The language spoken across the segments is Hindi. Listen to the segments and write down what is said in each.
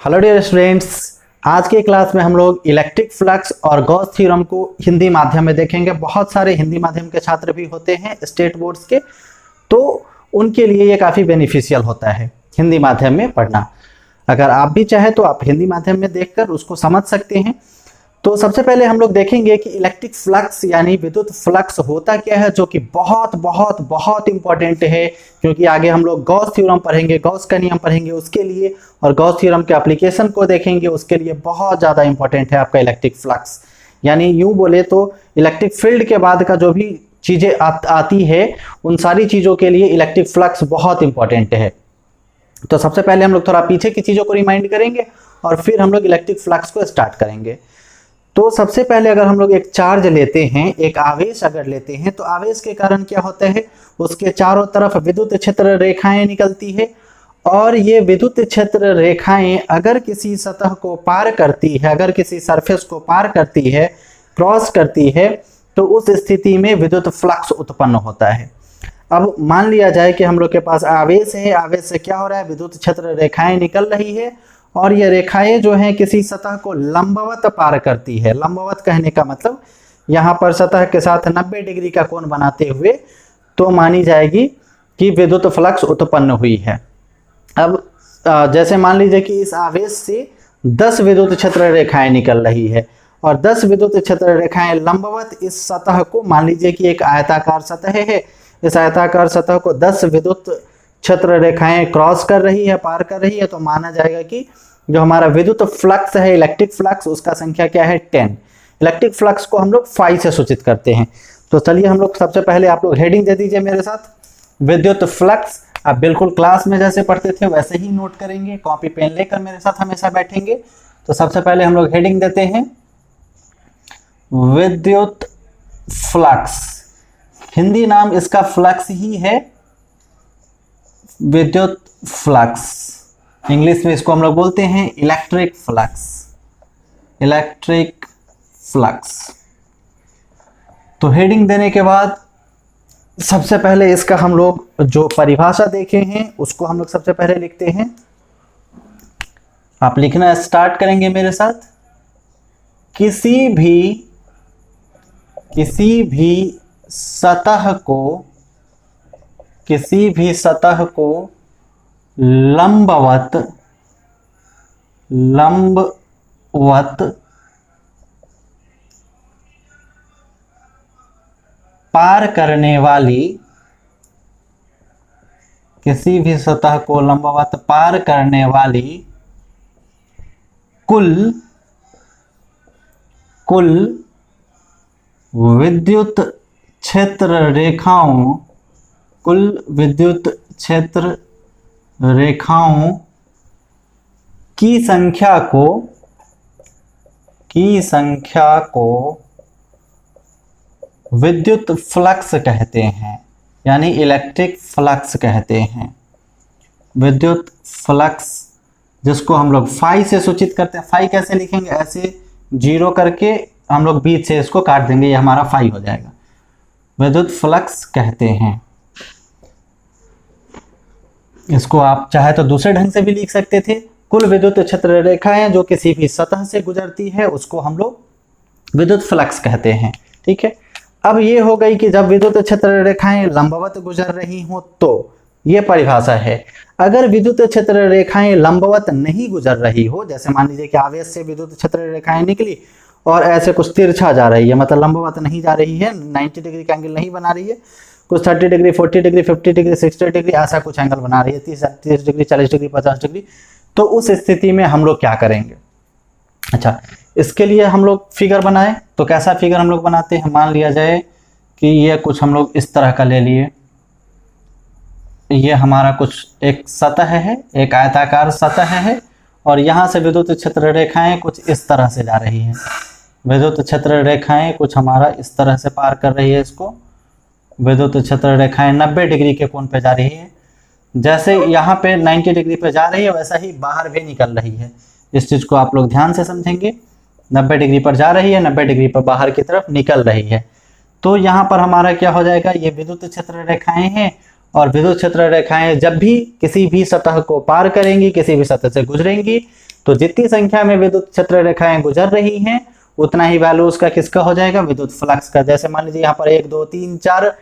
हेलो डियर स्टूडेंट्स, आज के क्लास में हम लोग इलेक्ट्रिक फ्लक्स और गॉस थ्योरम को हिंदी माध्यम में देखेंगे। बहुत सारे हिंदी माध्यम के छात्र भी होते हैं स्टेट बोर्ड्स के, तो उनके लिए ये काफ़ी बेनिफिशियल होता है हिंदी माध्यम में पढ़ना। अगर आप भी चाहे तो आप हिंदी माध्यम में देखकर उसको समझ सकते हैं। तो सबसे पहले हम लोग देखेंगे कि इलेक्ट्रिक फ्लक्स यानी विद्युत फ्लक्स होता क्या है, जो कि बहुत बहुत बहुत इंपॉर्टेंट है, क्योंकि आगे हम लोग गॉस थ्योरम पढ़ेंगे, गॉस का नियम पढ़ेंगे उसके लिए, और गॉस थ्योरम के एप्लीकेशन को देखेंगे उसके लिए। बहुत ज़्यादा इंपॉर्टेंट है आपका इलेक्ट्रिक फ्लक्स, यानी यूँ बोले तो इलेक्ट्रिक फील्ड के बाद का जो भी चीज़ें आती है उन सारी चीज़ों के लिए इलेक्ट्रिक फ्लक्स बहुत इंपॉर्टेंट है। तो सबसे पहले हम लोग थोड़ा पीछे की चीज़ों को रिमाइंड करेंगे और फिर हम लोग इलेक्ट्रिक फ्लक्स को स्टार्ट करेंगे। तो सबसे पहले अगर हम लोग एक चार्ज लेते हैं, एक आवेश अगर लेते हैं, तो आवेश के कारण क्या होता है, उसके चारों तरफ विद्युत क्षेत्र रेखाएं निकलती है, और ये विद्युत क्षेत्र रेखाएं अगर किसी सतह को पार करती है, अगर किसी सरफेस को पार करती है, क्रॉस करती है, तो उस स्थिति में विद्युत फ्लक्स उत्पन्न होता है। अब मान लिया जाए कि हम लोग के पास आवेश है, आवेश से क्या हो रहा है, विद्युत क्षेत्र रेखाएं निकल रही है, और ये रेखाएं जो हैं किसी सतह को लंबवत पार करती है। लंबवत कहने का मतलब यहाँ पर सतह के साथ 90 डिग्री का कोण बनाते हुए तो मानी जाएगी कि विद्युत फ्लक्स उत्पन्न हुई है। अब जैसे मान लीजिए कि इस आवेश से 10 विद्युत क्षेत्र रेखाएं निकल रही है, और 10 विद्युत क्षेत्र रेखाएं लंबवत इस सतह को, मान लीजिए कि एक आयताकार सतह है, इस आयताकार सतह को 10 विद्युत क्षेत्र रेखाएं क्रॉस कर रही है, पार कर रही है, तो माना जाएगा कि जो हमारा विद्युत फ्लक्स है, इलेक्ट्रिक फ्लक्स, उसका संख्या क्या है, 10। इलेक्ट्रिक फ्लक्स को हम लोग फाई से सूचित करते हैं। तो चलिए हम लोग सबसे पहले आप लोग हेडिंग दे दीजिए मेरे साथ, विद्युत फ्लक्स। आप बिल्कुल क्लास में जैसे पढ़ते थे वैसे ही नोट करेंगे, कॉपी पेन लेकर मेरे साथ हमेशा बैठेंगे। तो सबसे पहले हम लोग हेडिंग देते हैं विद्युत फ्लक्स। हिंदी नाम इसका फ्लक्स ही है, विद्युत फ्लक्स। इंग्लिश में इसको हम लोग बोलते हैं इलेक्ट्रिक फ्लक्स, इलेक्ट्रिक फ्लक्स। तो हेडिंग देने के बाद सबसे पहले इसका हम लोग जो परिभाषा देखे हैं उसको हम लोग सबसे पहले लिखते हैं। आप लिखना स्टार्ट करेंगे मेरे साथ। किसी भी सतह को लंबवत पार करने वाली, किसी भी सतह को लंबवत पार करने वाली कुल विद्युत क्षेत्र रेखाओं, कुल विद्युत क्षेत्र रेखाओं की संख्या को विद्युत फ्लक्स कहते हैं, यानी इलेक्ट्रिक फ्लक्स कहते हैं। विद्युत फ्लक्स जिसको हम लोग फाई से सूचित करते हैं। फाई कैसे लिखेंगे, ऐसे जीरो करके हम लोग बीच से इसको काट देंगे, ये हमारा फाई हो जाएगा। विद्युत फ्लक्स कहते हैं इसको। आप चाहे तो दूसरे ढंग से भी लिख सकते थे। कुल विद्युत क्षेत्र रेखाएं जो किसी भी सतह से गुजरती है उसको हम लोग विद्युत फ्लक्स कहते हैं। ठीक है, अब ये हो गई कि जब विद्युत क्षेत्र रेखाएं लंबवत गुजर रही हों तो ये परिभाषा है। अगर विद्युत क्षेत्र रेखाएं लंबवत नहीं गुजर रही हो, जैसे मान लीजिए कि आवेश से विद्युत क्षेत्र रेखाएं निकली और ऐसे कुछ तिरछा जा रही है, मतलब लंबवत नहीं जा रही है, 90 डिग्री का एंगल नहीं बना रही है, कुछ 30 डिग्री, 40 डिग्री, 50 डिग्री, 60 डिग्री ऐसा कुछ एंगल बना रही है, 30 डिग्री, 40 डिग्री, 50 डिग्री, तो उस स्थिति में हम लोग क्या करेंगे। अच्छा, इसके लिए हम लोग फिगर बनाए, तो कैसा फिगर हम लोग बनाते हैं, मान लिया जाए कि ये कुछ हम लोग इस तरह का ले लिए। ये हमारा कुछ एक सतह है, एक आयताकार सतह है, और यहाँ से विद्युत क्षेत्र रेखाएं कुछ इस तरह से जा रही है। विद्युत क्षेत्र रेखाएं कुछ हमारा इस तरह से पार कर रही है इसको। विद्युत क्षेत्र रेखाएं 90 डिग्री के कोण पे जा रही है। जैसे यहाँ पे 90 डिग्री पे जा रही है वैसा ही बाहर भी निकल रही है। इस चीज़ को आप लोग ध्यान से समझेंगे। 90 डिग्री पर जा रही है, 90 डिग्री पर बाहर की तरफ निकल रही है। तो यहाँ पर हमारा क्या हो जाएगा, ये विद्युत क्षेत्र रेखाएं हैं, और विद्युत क्षेत्र रेखाएं जब भी किसी भी सतह को पार करेंगी, किसी भी सतह से गुजरेंगी, तो जितनी संख्या में विद्युत क्षेत्र रेखाएं गुजर रही हैं उतना ही वैल्यू उसका किसका हो जाएगा, विद्युत फ्लक्स का। जैसे मान लीजिए यहाँ पर 1 2 3 4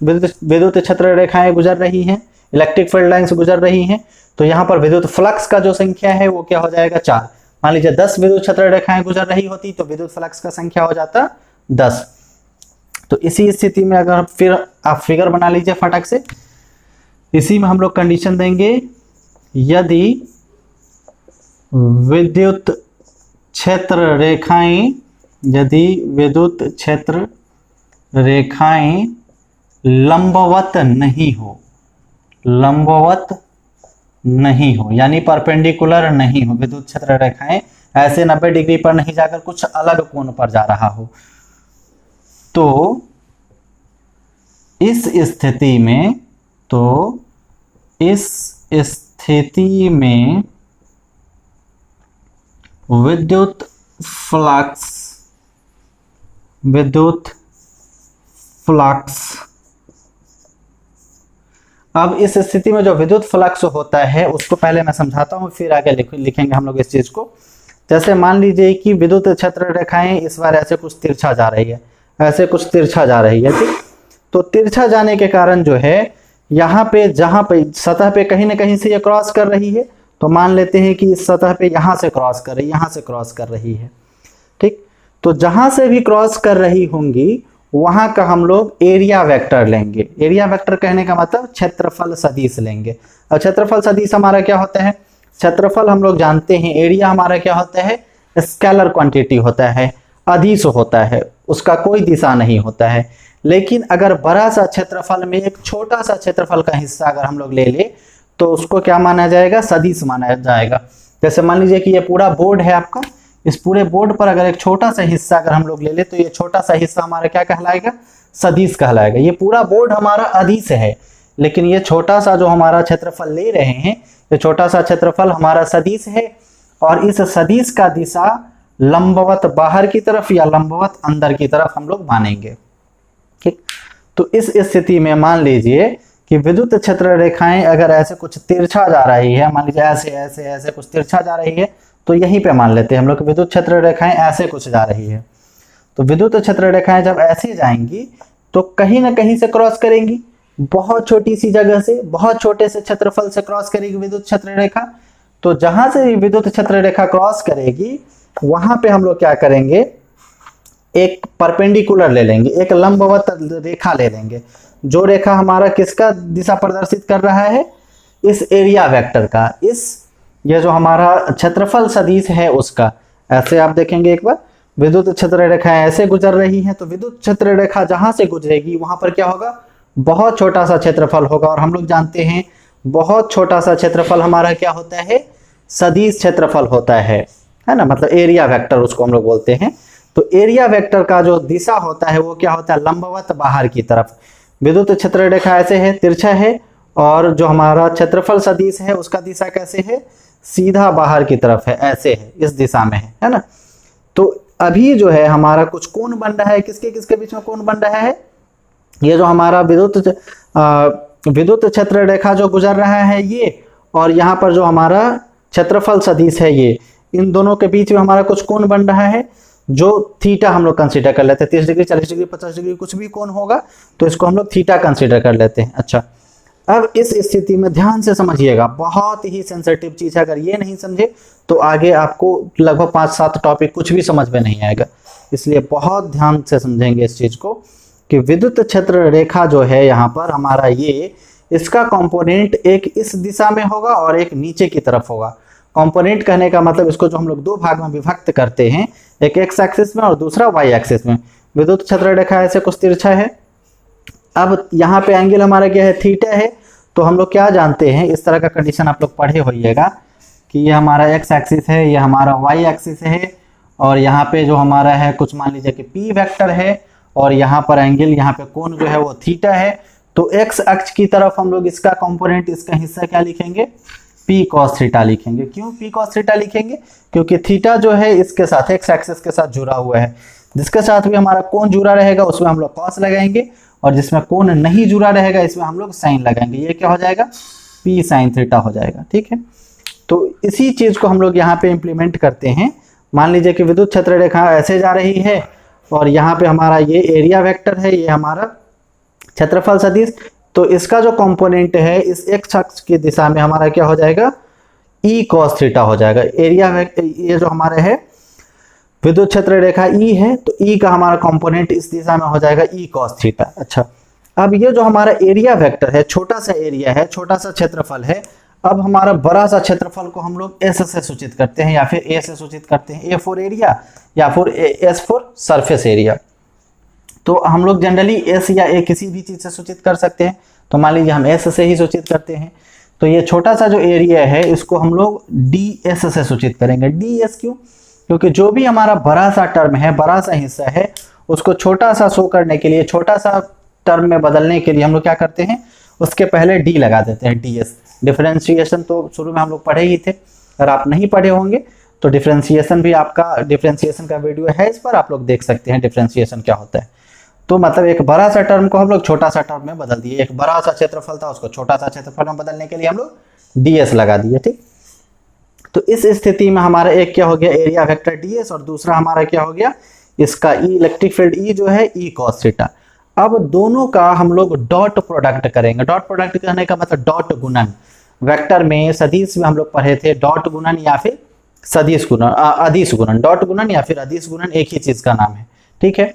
विद्युत क्षेत्र रेखाएं गुजर रही हैं, इलेक्ट्रिक फील्ड लाइंस गुजर रही हैं, तो यहाँ पर विद्युत फ्लक्स का जो संख्या है वो क्या हो जाएगा, 4। मान लीजिए 10 विद्युत क्षेत्र रेखाएं गुजर रही होती तो विद्युत फ्लक्स का संख्या हो जाता 10। तो इसी स्थिति में अगर फिर आप फिगर बना लीजिए फटक से, इसी में हम लोग कंडीशन देंगे, यदि विद्युत क्षेत्र रेखाएं, यदि विद्युत क्षेत्र रेखाएं लंबवत नहीं हो, लंबवत नहीं हो यानी परपेंडिकुलर नहीं हो, विद्युत क्षेत्र रेखाएं ऐसे 90 डिग्री पर नहीं जाकर कुछ अलग कोण पर जा रहा हो, तो इस स्थिति में, तो इस स्थिति में विद्युत फ्लक्स, अब इस स्थिति में जो विद्युत फ्लक्स होता है उसको पहले मैं समझाता हूं, फिर आगे लिखेंगे हम लोग इस चीज को। जैसे मान लीजिए कि विद्युत क्षेत्र रेखाएं इस बार ऐसे कुछ तिरछा जा रही है, ऐसे कुछ तिरछा जा रही है, ठीक। तो तिरछा जाने के कारण जो है यहाँ पे, जहां पे सतह पे कहीं ना कहीं से ये क्रॉस कर रही है, तो मान लेते हैं कि इस सतह पे यहां से क्रॉस कर रही है, यहां से क्रॉस कर रही है, ठीक। तो जहां से भी क्रॉस कर रही होंगी वहां का हम लोग एरिया वेक्टर लेंगे। एरिया वेक्टर कहने का मतलब क्षेत्रफल सदिश लेंगे। और क्षेत्रफल सदिश हमारा क्या होता है, क्षेत्रफल हम लोग जानते हैं, एरिया हमारा क्या होता है, स्केलर क्वांटिटी होता है, अदिश होता है, उसका कोई दिशा नहीं होता है। लेकिन अगर बड़ा सा क्षेत्रफल में एक छोटा सा क्षेत्रफल का हिस्सा अगर हम लोग ले ले तो उसको क्या माना जाएगा, सदिश माना जाएगा। जैसे मान लीजिए कि ये पूरा बोर्ड है आपका, इस पूरे बोर्ड पर अगर एक छोटा सा हिस्सा अगर हम लोग ले ले तो ये छोटा सा हिस्सा हमारा क्या कहलाएगा, सदिश कहलाएगा। ये पूरा बोर्ड हमारा अदिश है, लेकिन ये छोटा सा जो हमारा क्षेत्रफल ले रहे हैं, ये छोटा सा क्षेत्रफल हमारा सदिश है, और इस सदिश का दिशा लंबवत बाहर की तरफ या लंबवत अंदर की तरफ हम लोग मानेंगे, ठीक। तो इस स्थिति में मान लीजिए कि विद्युत क्षेत्र रेखाएं अगर ऐसे कुछ तिरछा जा रही है, मान लीजिए ऐसे ऐसे ऐसे कुछ तिरछा जा रही है, तो यहीं पे मान लेते हैं हम लोग विद्युत क्षेत्र रेखाएं ऐसे कुछ जा रही है। तो विद्युत क्षेत्र रेखाएं जब ऐसे जाएंगी तो कहीं ना कहीं से क्रॉस करेंगी, बहुत छोटी सी जगह से, बहुत छोटे से क्षेत्रफल से क्रॉस करेगी विद्युत क्षेत्र रेखा। तो जहां से विद्युत क्षेत्र रेखा क्रॉस करेगी वहां पे हम लोग क्या करेंगे, एक परपेंडिकुलर ले लेंगे, एक लंबवत रेखा ले लेंगे। जो रेखा हमारा किसका दिशा प्रदर्शित कर रहा है, इस एरिया वेक्टर का, इस ये जो हमारा क्षेत्रफल सदिश है उसका। ऐसे आप देखेंगे एक बार, विद्युत क्षेत्र रेखा ऐसे गुजर रही है, तो विद्युत क्षेत्र रेखा जहां से गुजरेगी वहां पर क्या होगा, बहुत छोटा सा क्षेत्रफल होगा। और हम लोग जानते हैं बहुत छोटा सा क्षेत्रफल हमारा क्या होता है, सदिश क्षेत्रफल होता है ना, मतलब एरिया वेक्टर उसको हम लोग बोलते हैं। तो एरिया वेक्टर का जो दिशा होता है वो क्या होता है, लंबवत बाहर की तरफ। विद्युत क्षेत्र रेखा ऐसे है, तिरछा है, और जो हमारा क्षेत्रफल सदिश है उसका दिशा कैसे है, सीधा बाहर की तरफ है, ऐसे है, इस दिशा में है ना। तो अभी जो है हमारा कुछ कोण बन रहा है, किसके किसके बीच में कोण बन रहा है, ये जो हमारा विद्युत क्षेत्र रेखा जो गुजर रहा है ये, और यहाँ पर जो हमारा क्षेत्रफल सदिश है ये, इन दोनों के बीच में हमारा कुछ कोण बन रहा है, जो थीटा हम लोग कंसीडर कर लेते हैं। 30 डिग्री, 40 डिग्री, 50 डिग्री, कुछ भी कोण होगा तो इसको हम लोग थीटा कंसीडर कर लेते हैं। अच्छा, अब इस स्थिति में ध्यान से समझिएगा, बहुत ही सेंसिटिव चीज है, अगर ये नहीं समझे तो आगे आपको लगभग 5-7 टॉपिक कुछ भी समझ में नहीं आएगा। इसलिए बहुत ध्यान से समझेंगे इस चीज को कि विद्युत क्षेत्र रेखा जो है यहाँ पर हमारा ये, इसका कंपोनेंट एक इस दिशा में होगा और एक नीचे की तरफ होगा। कंपोनेंट कहने का मतलब इसको जो हम लोग 2 भाग में विभक्त करते हैं, एक एक्स एक्सिस में और दूसरा वाई एक्सिस में। विद्युत क्षेत्र रेखा ऐसे कुछ तिरछा है, अब यहाँ पे एंगल हमारा क्या है, थीटा है। तो हम लोग क्या जानते हैं, इस तरह का कंडीशन आप लोग पढ़े होइएगा कि ये हमारा एक्स एक्सिस है, ये हमारा वाई एक्सिस है, और यहाँ पे जो हमारा है कुछ मान लीजिए कि पी वेक्टर है, और यहाँ पर एंगल, यहाँ पे कोण जो है वो थीटा है। तो एक्स अक्ष की तरफ हम लोग इसका कंपोनेंट, इसका हिस्सा क्या लिखेंगे, पी कॉस थीटा लिखेंगे। क्यों पी कॉस थीटा लिखेंगे, क्योंकि थीटा जो है इसके साथ, एक्स एक्सिस के साथ जुड़ा हुआ है। जिसके साथ भी हमारा कोण जुड़ा रहेगा उसमें हम लोग कॉस लगाएंगे, और जिसमें कोण नहीं जुड़ा रहेगा इसमें हम लोग साइन लगाएंगे। ये क्या हो जाएगा, पी साइन थीटा हो जाएगा, ठीक है। तो इसी चीज को हम लोग यहाँ पे इम्प्लीमेंट करते हैं। मान लीजिए कि विद्युत क्षेत्र रेखा ऐसे जा रही है और यहाँ पे हमारा ये एरिया वेक्टर है, ये हमारा क्षेत्रफल सदिश। तो इसका जो कंपोनेंट है इस एक्स अक्ष की दिशा में हमारा क्या हो जाएगा, ई कॉस थीटा हो जाएगा। एरिया वेक्टर ये जो हमारा है विद्युत क्षेत्र रेखा ई है, तो ई का हमारा कंपोनेंट इस दिशा में हो जाएगा ई कॉस थीटा। अच्छा, अब ये जो हमारा एरिया वेक्टर है, छोटा सा एरिया है, छोटा सा क्षेत्रफल है। अब हमारा बड़ा सा क्षेत्रफल को हम लोग एस से सूचित करते हैं या फिर ए से सूचित करते हैं, ए फॉर एरिया या फिर एस फॉर सरफेस एरिया। तो हम लोग जनरली एस या ए किसी भी चीज से सूचित कर सकते हैं। तो मान लीजिए हम एस से ही सूचित करते हैं। तो ये छोटा सा जो एरिया है इसको हम लोग डी एस से सूचित करेंगे। डी एस क्यों? क्योंकि जो भी हमारा बड़ा सा टर्म है, बड़ा सा हिस्सा है, उसको छोटा सा शो करने के लिए, छोटा सा टर्म में बदलने के लिए हम लोग क्या करते हैं, उसके पहले डी लगा देते हैं, डी एस। डिफरेंशिएशन तो शुरू में हम लोग पढ़े ही थे। अगर आप नहीं पढ़े होंगे तो डिफरेंशिएशन भी आपका, डिफरेंशिएशन का वीडियो है, इस पर आप लोग देख सकते हैं डिफरेंशिएशन क्या होता है। तो मतलब एक बड़ा सा टर्म को हम लोग छोटा सा टर्म में बदल दिए। एक बड़ा सा क्षेत्रफल था, उसको छोटा सा क्षेत्रफल में बदलने के लिए हम लोग डीएस लगा दिए। ठीक, तो इस स्थिति में हमारा एक क्या हो गया, एरिया वेक्टर डीएस, और दूसरा हमारा क्या हो गया, इसका ई इलेक्ट्रिक फील्ड ई जो है ई कॉस थीटा। अब दोनों का हम लोग डॉट प्रोडक्ट करेंगे। डॉट प्रोडक्ट करने का मतलब डॉट गुणन। वेक्टर में, सदिश में हम लोग पढ़े थे डॉट गुणन या फिर सदिश गुणन, अदिश गुणन। डॉट गुणन या फिर अदिश गुणन एक ही चीज का नाम है। ठीक है,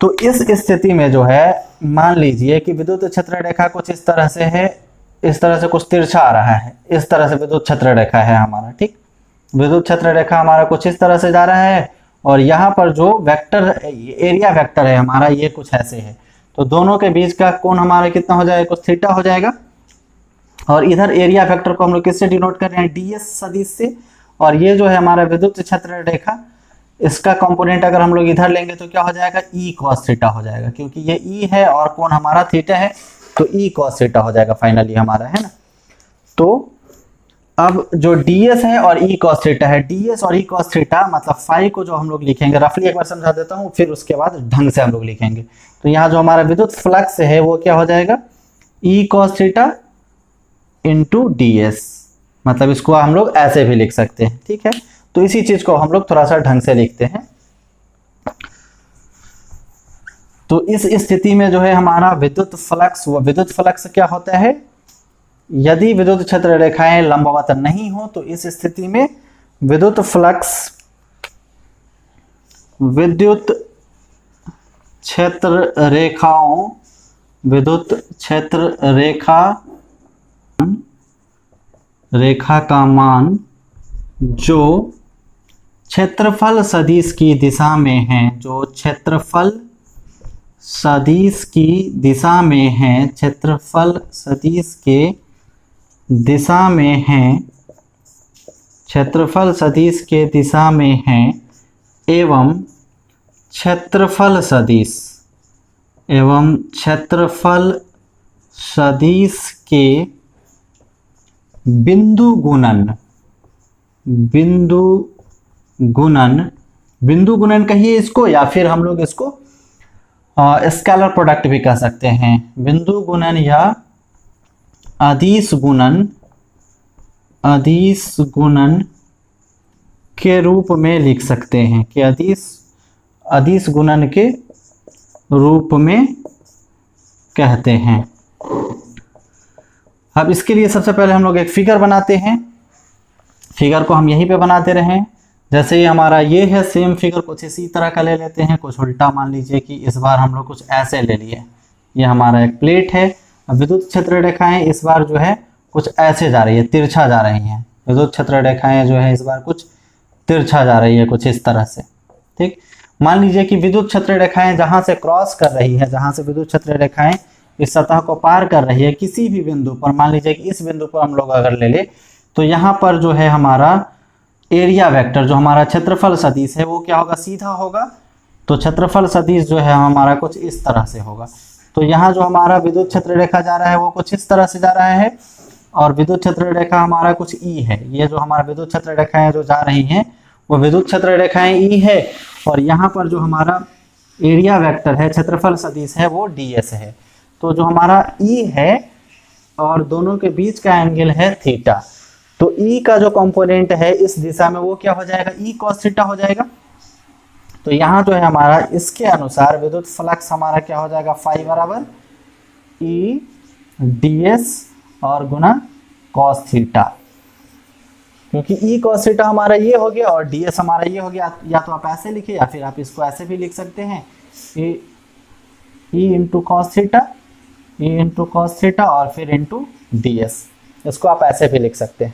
तो इस स्थिति में जो है, मान लीजिए कि विद्युत क्षेत्र रेखा कुछ इस तरह से है, इस तरह से कुछ तिरछा आ रहा है, इस तरह से विद्युत क्षेत्र रेखा है हमारा। ठीक, विद्युत क्षेत्र रेखा हमारा कुछ इस तरह से जा रहा है और यहाँ पर जो वेक्टर एरिया वेक्टर है हमारा ये कुछ ऐसे है। तो दोनों के बीच का कोण हमारा कितना हो जाएगा, कुछ थीटा हो जाएगा। और इधर एरिया वेक्टर को हम लोग किससे डिनोट कर रहे हैं, डीएस सदिश से। और ये जो है हमारा विद्युत क्षेत्र रेखा, इसका कंपोनेंट अगर हम लोग इधर लेंगे तो क्या हो जाएगा, ई कॉस थीटा हो जाएगा। क्योंकि ये ई है और कोण हमारा थीटा है, तो ई कॉस थीटा हो जाएगा फाइनली हमारा, है ना। तो अब जो ds है और ई कॉस थीटा है, ds और ई कॉस थीटा मतलब फाई को जो हम लोग लिखेंगे, रफली एक बार समझा देता हूँ, फिर उसके बाद ढंग से हम लोग लिखेंगे। तो यहाँ जो हमारा विद्युत फ्लक्स है वो क्या हो जाएगा, E cos theta into ds। मतलब इसको हम लोग ऐसे भी लिख सकते हैं। ठीक है, तो इसी चीज को हम लोग थोड़ा सा ढंग से लिखते हैं। तो इस स्थिति में जो है हमारा विद्युत फ्लक्स, वो विद्युत फ्लक्स क्या होता है, यदि विद्युत क्षेत्र रेखाएं लंबवत नहीं हो तो इस स्थिति में विद्युत फ्लक्स, विद्युत क्षेत्र रेखाओं, विद्युत क्षेत्र रेखा का मान जो क्षेत्रफल सदिश की दिशा में है, जो क्षेत्रफल सदिश की दिशा में है, क्षेत्रफल सदिश के दिशा में है, क्षेत्रफल सदिश के दिशा में है, एवं क्षेत्रफल सदिश, एवं क्षेत्रफल सदिश के बिंदु गुणन, बिंदु गुणन कहिए इसको, या फिर हम लोग इसको स्केलर प्रोडक्ट भी कह सकते हैं। बिंदु गुणन या अदिश गुणन के रूप में लिख सकते हैं कि अदिश गुणन के रूप में कहते हैं। अब इसके लिए सबसे पहले हम लोग एक फिगर बनाते हैं। फिगर को हम यहीं पे बनाते रहें। जैसे ये हमारा ये है, सेम फिगर कुछ इसी तरह का ले लेते हैं, कुछ उल्टा। मान लीजिए कि इस बार हम लोग कुछ ऐसे ले लिए। ये हमारा एक प्लेट है। अब विद्युत क्षेत्र रेखाएं इस बार जो है कुछ ऐसे जा रही है, तिरछा जा रही हैं। विद्युत क्षेत्र रेखाएं जो है इस बार कुछ तिरछा जा रही है, कुछ इस तरह से। ठीक, मान लीजिए कि विद्युत क्षेत्र रेखाएं जहां से क्रॉस कर रही है, जहां से विद्युत क्षेत्र रेखाएं इस सतह को पार कर रही है, किसी भी बिंदु पर, मान लीजिए कि इस बिंदु पर हम लोग अगर ले ले, तो यहाँ पर जो है हमारा एरिया वेक्टर, जो हमारा क्षेत्रफल सदिश है, वो क्या होगा, सीधा होगा। तो क्षेत्रफल सदिश जो है हमारा कुछ इस तरह से होगा। तो यहाँ जो हमारा विद्युत क्षेत्र रेखा जा रहा है वो कुछ इस तरह से जा रहा है, और विद्युत क्षेत्र रेखा हमारा कुछ ई है। ये जो हमारा विद्युत क्षेत्र रेखाएं जो जा रही हैं वो विद्युत क्षेत्र रेखाएं ई है, और यहाँ पर जो हमारा एरिया वेक्टर है, क्षेत्रफल सदिश है, वो ds है। तो जो हमारा ई है और दोनों के बीच का एंगल है थीटा। तो E का जो कंपोनेंट है इस दिशा में वो क्या हो जाएगा, E cos थीटा हो जाएगा। तो यहाँ जो है हमारा इसके अनुसार विद्युत फ्लक्स हमारा क्या हो जाएगा, फाई बराबर E ds और गुना cos थीटा, क्योंकि E cos थीटा हमारा ये हो गया और ds हमारा ये हो गया। या तो आप ऐसे लिखिए या फिर आप इसको ऐसे भी लिख सकते हैं, E into cos theta, E into cos theta और फिर इंटू ds, इसको आप ऐसे भी लिख सकते हैं।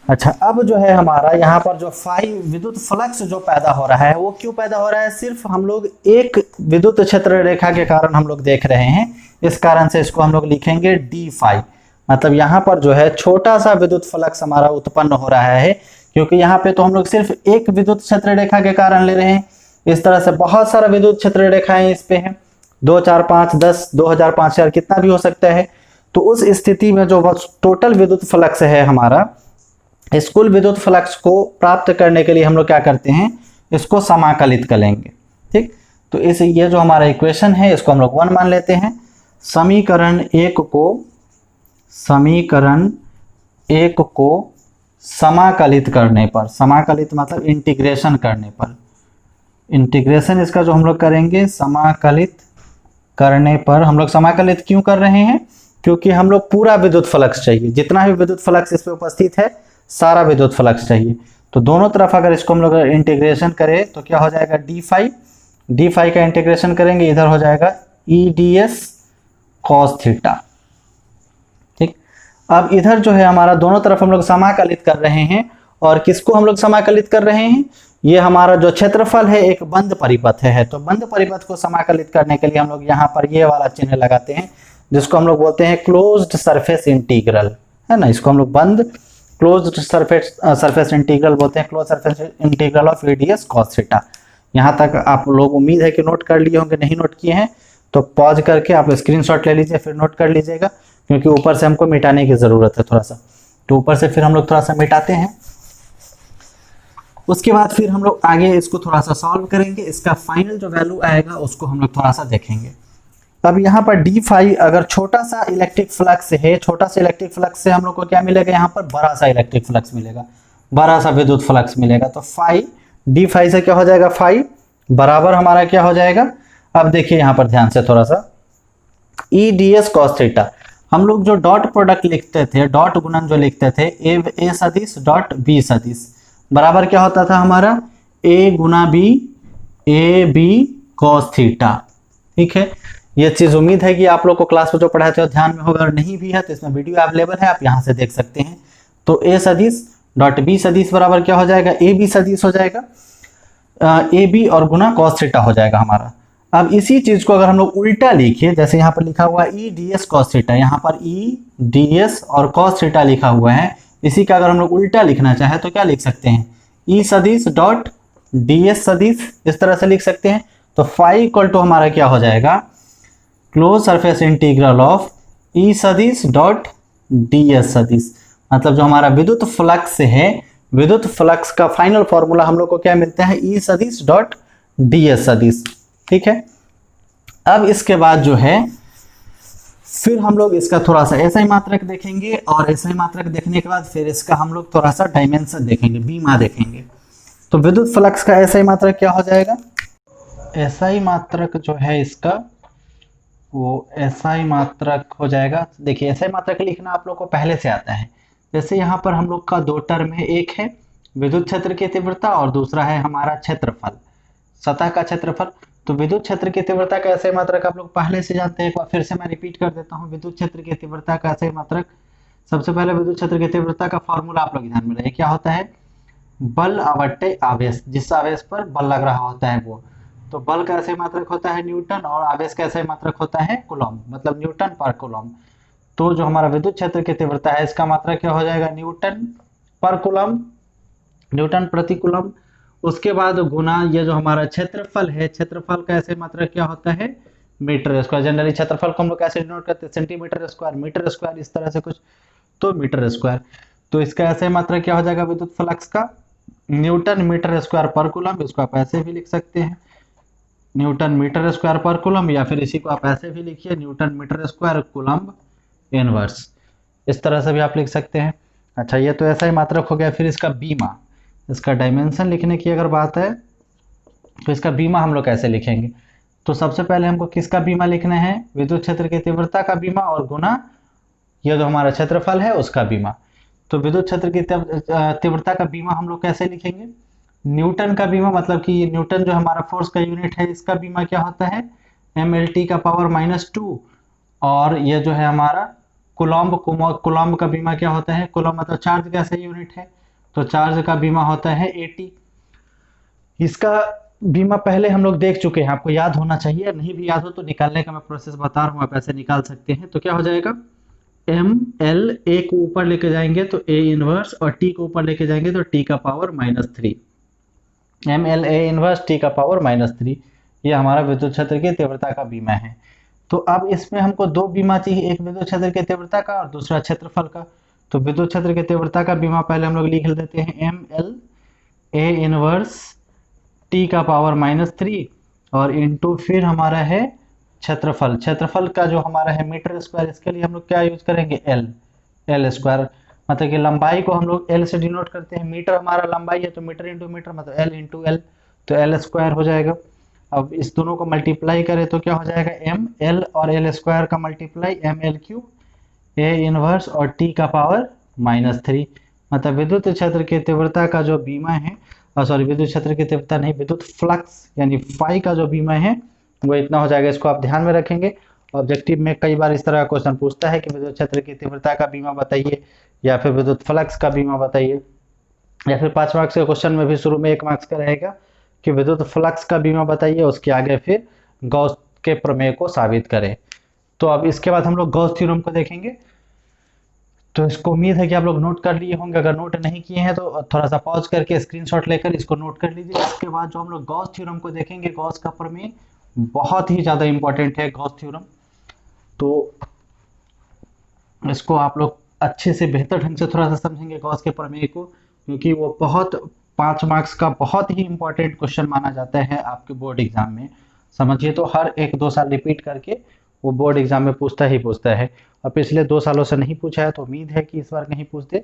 अच्छा, अब जो है हमारा यहाँ पर जो फाई विद्युत फ्लक्स जो पैदा हो रहा है वो क्यों पैदा हो रहा है, सिर्फ हम लोग एक विद्युत क्षेत्र रेखा के कारण हम लोग देख रहे हैं, इस कारण से इसको हम लोग लिखेंगे डी फाई। मतलब यहाँ पर जो है छोटा सा विद्युत फ्लक्स हमारा उत्पन्न हो रहा है, क्योंकि यहाँ पे तो हम लोग सिर्फ एक विद्युत क्षेत्र रेखा के कारण ले रहे हैं। इस तरह से बहुत सारा विद्युत क्षेत्र रेखाएं इस पे हैं, 2 4 5 10 2000 5000 कितना भी हो सकता है। तो उस स्थिति में जो टोटल विद्युत फ्लक्स है हमारा, इस कुल विद्युत फ्लक्स को प्राप्त करने के लिए हम लोग क्या करते हैं, इसको समाकलित करेंगे। ठीक, तो इस ये जो हमारा इक्वेशन है इसको हम लोग 1 मान लेते हैं। समीकरण एक को समाकलित करने पर, समाकलित मतलब इंटीग्रेशन करने पर, इंटीग्रेशन इसका जो हम लोग करेंगे समाकलित करने पर, हम लोग समाकलित क्यों कर रहे हैं, क्योंकि हम लोग पूरा विद्युत फ्लक्स चाहिए, जितना भी विद्युत फ्लक्स इस पे उपस्थित है सारा विद्युत फ्लक्स चाहिए। तो दोनों तरफ अगर इसको हम लोग इंटीग्रेशन करें तो क्या हो जाएगा, डी फाई का इंटीग्रेशन करेंगे, इधर हो जाएगा E D S cos theta. ठीक, अब इधर जो है हमारा दोनों तरफ हम लोग समाकलित कर रहे हैं, और किसको हम लोग समाकलित कर रहे हैं, ये हमारा जो क्षेत्रफल है एक बंद परिपथ है। तो बंद परिपथ को समाकलित करने के लिए हम लोग यहाँ पर ये वाला चिन्ह लगाते हैं, जिसको हम लोग बोलते हैं क्लोज्ड सरफेस इंटीग्रल, है ना। इसको हम लोग बंद क्लोज्ड सरफेस इंटीग्रल बोलते हैं, close surface integral of EDS cos theta. यहाँ तक आप लोग उम्मीद है कि नोट कर लिए होंगे, नहीं नोट किए हैं तो पॉज करके आप स्क्रीनशॉट ले लीजिए, फिर नोट कर लीजिएगा, क्योंकि ऊपर से हमको मिटाने की ज़रूरत है थोड़ा सा। तो ऊपर से फिर हम लोग थोड़ा सा मिटाते हैं, उसके बाद फिर हम लोग आगे इसको थोड़ा सा सॉल्व करेंगे, इसका फाइनल जो वैल्यू आएगा उसको हम लोग थोड़ा सा देखेंगे। अब यहाँ पर डी फाई अगर छोटा सा इलेक्ट्रिक फ्लक्स है, छोटा सा इलेक्ट्रिक फ्लक्स से हम लोग को क्या मिलेगा, यहाँ पर बड़ा सा इलेक्ट्रिक फ्लक्स मिलेगा, बड़ा सा विद्युत फ्लक्स मिलेगा। तो फाई डी फाई से क्या हो जाएगा, फाई बराबर हमारा क्या हो जाएगा, अब देखिए यहाँ पर ध्यान से थोड़ा सा, E D S cos theta. हम लोग जो डॉट प्रोडक्ट लिखते थे, डॉट गुणन जो लिखते थे, ए सदिश डॉट बी सदिश बराबर क्या होता था हमारा, ए गुना B, A B cos theta. ठीक है, ये चीज़ उम्मीद है कि आप लोग को क्लास में जो पढ़ाए थे वो ध्यान में होगा, और नहीं भी है तो इसमें वीडियो अवेलेबल है, आप यहाँ से देख सकते हैं। तो ए सदिश डॉट बी सदिश बराबर क्या हो जाएगा, ए बी सदिश हो जाएगा, ए बी और गुना कॉस थीटा हो जाएगा हमारा। अब इसी चीज को अगर हम लोग उल्टा लिखिए, जैसे यहाँ पर लिखा हुआ है E D S cos theta, यहाँ पर ई डी एस और कॉस थीटा लिखा हुआ है, इसी का अगर हम लोग उल्टा लिखना चाहे तो क्या लिख सकते हैं, ई सदिश डॉट डी एस सदिश, इस तरह से लिख सकते हैं। तो फाई इक्वल टू हमारा क्या हो जाएगा, क्लोज सरफेस इंटीग्रल ऑफ ई सदिश डॉट डी एस सदिश। मतलब जो हमारा विद्युत फ्लक्स है, विद्युत फ्लक्स का फाइनल फॉर्मूला हम लोग को क्या मिलता है, ई सदिश डॉट डी एस सदिश। ठीक है, अब इसके बाद जो है फिर हम लोग इसका थोड़ा सा ऐसा ही मात्रक देखेंगे, और ऐसा ही मात्रक देखने के बाद फिर इसका हम लोग थोड़ा सा डायमेंशन देखेंगे, बीमा देखेंगे। तो विद्युत फ्लक्स का ऐसा ही मात्रक क्या हो जाएगा, ऐसा ही मात्रक जो है इसका वो ऐसा ही मात्रक हो जाएगा। देखिए ऐसा ही मात्रक लिखना आप लोग को पहले से आता है। जैसे यहाँ पर हम लोग का दो टर्म है, एक है विद्युत क्षेत्र की तीव्रता और दूसरा है हमारा क्षेत्रफल, सतह का क्षेत्रफल। तो विद्युत क्षेत्र की तीव्रता का ऐसे मात्रक आप लोग पहले से जानते हैं, एक बार फिर से मैं रिपीट कर देता हूँ। विद्युत क्षेत्र की तीव्रता का ऐसे मात्रक, सबसे पहले विद्युत क्षेत्र की तीव्रता का फॉर्मूला आप लोग ध्यान में रहे, क्या होता है, बल आवट्टे आवेश, जिस आवेश पर बल लग रहा होता है वो। तो बल का ऐसे मात्रक होता है न्यूटन, और आवेश का ऐसे मात्रक होता है कूलॉम, मतलब न्यूटन पर कूलॉम। तो जो हमारा विद्युत क्षेत्र की तीव्रता है इसका मात्रक क्या हो जाएगा, न्यूटन पर कूलॉम, न्यूटन प्रति कूलॉम। उसके बाद गुना ये जो हमारा क्षेत्रफल है, क्षेत्रफल का ऐसे मात्रक क्या होता है, मीटर स्क्वायर। जनरली क्षेत्रफल को हम लोग कैसे डिनोट करते हैं, सेंटीमीटर स्क्वायर, मीटर स्क्वायर, इस तरह से कुछ, तो मीटर स्क्वायर। तो इसका ऐसे मात्रक क्या हो जाएगा विद्युत फ्लक्स का, newton metre square per coulomb. इसको आप ऐसे भी लिख सकते हैं, newton metre square per coulomb, या फिर इसी को आप ऐसे भी लिखिए, newton metre square coulomb inverse, इस तरह से भी आप लिख सकते हैं। अच्छा, ये तो ऐसा ही मात्रक हो गया। फिर इसका बीमा, इसका डायमेंशन लिखने की अगर बात है तो इसका बीमा हम लोग कैसे लिखेंगे? तो सबसे पहले हमको किसका बीमा लिखना है? विद्युत क्षेत्र की तीव्रता का बीमा और गुना ये जो हमारा क्षेत्रफल है उसका बीमा। तो विद्युत क्षेत्र की तीव्रता का बीमा हम लोग कैसे लिखेंगे? न्यूटन का बीमा, मतलब कि ये न्यूटन जो हमारा फोर्स का यूनिट है, इसका बीमा क्या होता है? mlt का पावर -2। और ये जो है हमारा कूलम्ब, कूलम्ब का बीमा क्या होता है? कूलम्ब मतलब चार्ज का सही यूनिट है, तो चार्ज का बीमा होता है AT। इसका बीमा पहले हम लोग देख चुके हैं, आपको याद होना चाहिए। नहीं भी याद हो तो निकालने का मैं प्रोसेस बता रहा हूँ, आप ऐसे निकाल सकते हैं। तो क्या हो जाएगा? ml को ऊपर लेके जाएंगे तो A इनवर्स, और t को ऊपर लेके जाएंगे तो t का power -3। ml A inverse t का पावर -3, ये हमारा विद्युत क्षेत्र की तीव्रता का बीमा है। तो अब इसमें हमको दो बीमा चाहिए, एक विद्युत क्षेत्र की तीव्रता का और दूसरा क्षेत्रफल का। तो विद्युत क्षेत्र की तीव्रता का बीमा पहले हम लोग लिख देते हैं ml A इनवर्स t का पावर -3 और इंटू फिर हमारा है क्षेत्रफल। क्षेत्रफल का जो हमारा है मीटर स्क्वायर, इसके लिए हम लोग क्या यूज करेंगे? एल स्क्वायर, मतलब कि लंबाई को हम लोग एल से डिनोट करते हैं। मीटर हमारा लंबाई है तो मीटर इंटू मीटर मतलब एल इंटू एल, तो एल स्क्वायर हो जाएगा। अब इस दोनों को मल्टीप्लाई करें तो क्या हो जाएगा? एम एल और एल स्क्वायर का मल्टीप्लाई ml³ ए इनवर्स और टी का पावर -3। मतलब विद्युत क्षेत्र की तीव्रता का जो बीमा है, सॉरी विद्युत क्षेत्र की तीव्रता नहीं, विद्युत फ्लक्स यानी फाई का जो बीमा है वो इतना हो जाएगा। इसको आप ध्यान में रखेंगे। ऑब्जेक्टिव में कई बार इस तरह का क्वेश्चन पूछता है कि विद्युत क्षेत्र की तीव्रता का बीमा बताइए, या फिर विद्युत फ्लक्स का बीमा बताइए, या फिर 5 मार्क्स के क्वेश्चन में भी शुरू में 1 मार्क्स का रहेगा कि विद्युत फ्लक्स का बीमा बताइए, उसके आगे फिर गॉस के प्रमेय को साबित करें। तो अब इसके बाद हम लोग गॉस थ्योरम को देखेंगे। तो इसको उम्मीद है कि आप लोग नोट कर लिए होंगे। अगर नोट नहीं किए हैं तो थोड़ा सा पॉज करके स्क्रीनशॉट लेकर इसको नोट कर लीजिए। इसके बाद जो हम लोग गॉस थ्योरम को देखेंगे, गॉस का प्रमेय बहुत ही ज़्यादा इंपॉर्टेंट है गॉस थ्योरम। तो इसको आप लोग अच्छे से बेहतर ढंग से थोड़ा सा समझेंगे गॉस के प्रमेय को, क्योंकि वो बहुत 5 मार्क्स का बहुत ही इंपॉर्टेंट क्वेश्चन माना जाता है आपके बोर्ड एग्जाम में। समझिए, तो हर 1-2 साल रिपीट करके वो बोर्ड एग्जाम में पूछता ही पूछता है, और पिछले 2 सालों से नहीं पूछा है तो उम्मीद है कि इस बार कहीं पूछ दे।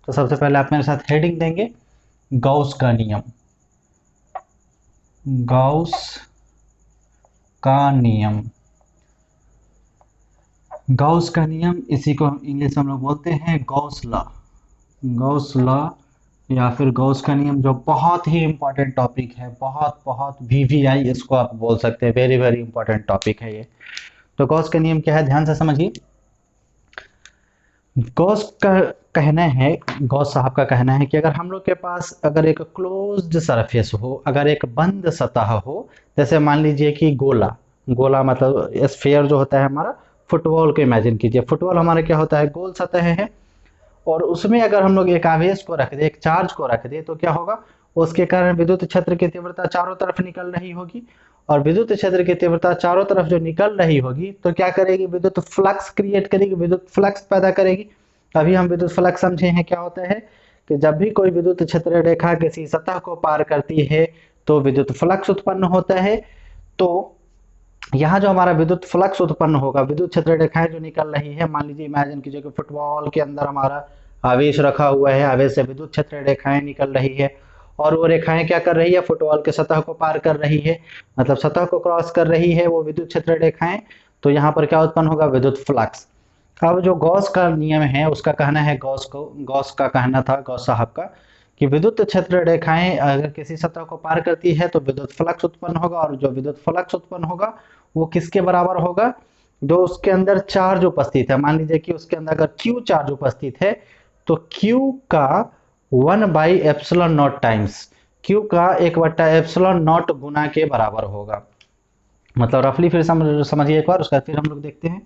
तो सबसे पहले आप मेरे साथ हेडिंग देंगे, गॉस का नियम। गॉस का नियम, गॉस का नियम, इसी को इंग्लिश में हम लोग बोलते हैं गॉस लॉ। गॉस लॉ या फिर गॉस का नियम, जो बहुत ही इंपॉर्टेंट टॉपिक है, बहुत बहुत VVI इसको आप बोल सकते हैं, वेरी वेरी इंपॉर्टेंट टॉपिक है ये। तो गॉस का नियम क्या है, ध्यान से समझिए। गॉस का कहना है, गॉस साहब का कहना है कि अगर हम लोग के पास अगर एक क्लोज्ड सरफेस हो, अगर एक बंद सतह हो, जैसे मान लीजिए कि गोला, गोला मतलब स्फीयर जो होता है हमारा, फुटबॉल को इमेजिन कीजिए। फुटबॉल हमारा क्या होता है? गोल सतह है, और उसमें अगर हम लोग एक आवेश को रख दे, एक चार्ज को रख दे, तो क्या होगा? उसके कारण विद्युत क्षेत्र की तीव्रता चारों तरफ निकल रही होगी, और विद्युत क्षेत्र की तीव्रता चारों तरफ जो निकल रही होगी तो क्या करेगी? विद्युत फ्लक्स क्रिएट करेगी, विद्युत फ्लक्स पैदा करेगी। अभी हम विद्युत फ्लक्स समझे हैं क्या होता है, कि जब भी कोई विद्युत क्षेत्र रेखा किसी सतह को पार करती है तो विद्युत फ्लक्स उत्पन्न होता है। तो यहाँ जो हमारा विद्युत फ्लक्स उत्पन्न होगा, विद्युत क्षेत्र रेखाएं जो निकल रही है, मान लीजिए इमेजिन कीजिए कि फुटबॉल के अंदर हमारा आवेश रखा हुआ है, आवेश से विद्युत क्षेत्र रेखाएं निकल रही है, और वो रेखाएं क्या कर रही है? फुटबॉल के सतह को पार कर रही है, मतलब सतह को क्रॉस कर रही है वो विद्युत क्षेत्र रेखाएं। तो यहाँ पर क्या उत्पन्न होगा? विद्युत फ्लक्स। अब जो गॉस का नियम है उसका कहना है, गॉस का कहना था, गॉस साहब का, कि विद्युत क्षेत्र रेखाएं अगर किसी सतह को पार करती है तो विद्युत फ्लक्स उत्पन्न होगा, और जो विद्युत फ्लक्स उत्पन्न होगा वो किसके बराबर होगा? जो उसके अंदर चार्ज उपस्थित है, मान लीजिए कि उसके अंदर अगर Q चार्ज उपस्थित है तो Q का 1/ε0 टाइम्स, Q का 1/ε0 गुना के बराबर होगा। मतलब रफली फिर समझिए एक बार, उसका फिर हम लोग देखते हैं।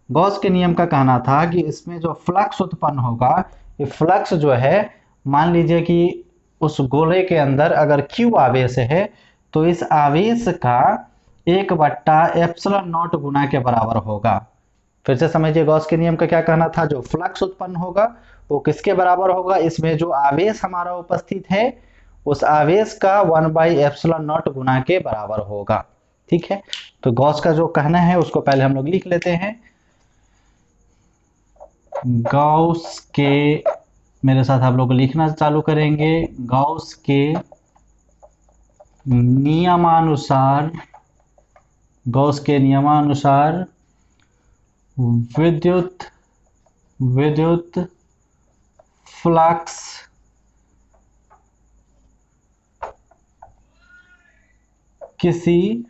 गॉस के नियम का कहना था कि इसमें जो फ्लक्स उत्पन्न होगा, ये फ्लक्स जो है, मान लीजिए कि उस गोले के अंदर अगर Q आवेश है तो इस आवेश का 1/ε0 गुना के बराबर होगा। फिर से समझिए, गॉस के नियम का क्या कहना था? जो फ्लक्स उत्पन्न होगा वो किसके बराबर होगा? इसमें जो आवेश हमारा उपस्थित है उस आवेश का 1/ε0 गुना के बराबर होगा। ठीक है, तो गॉस का जो कहना है उसको पहले हम लोग लिख लेते हैं। गॉस के मेरे साथ आप लोग लिखना चालू करेंगे। गॉस के नियमानुसार, गॉस के नियमानुसार विद्युत फ्लक्स किसी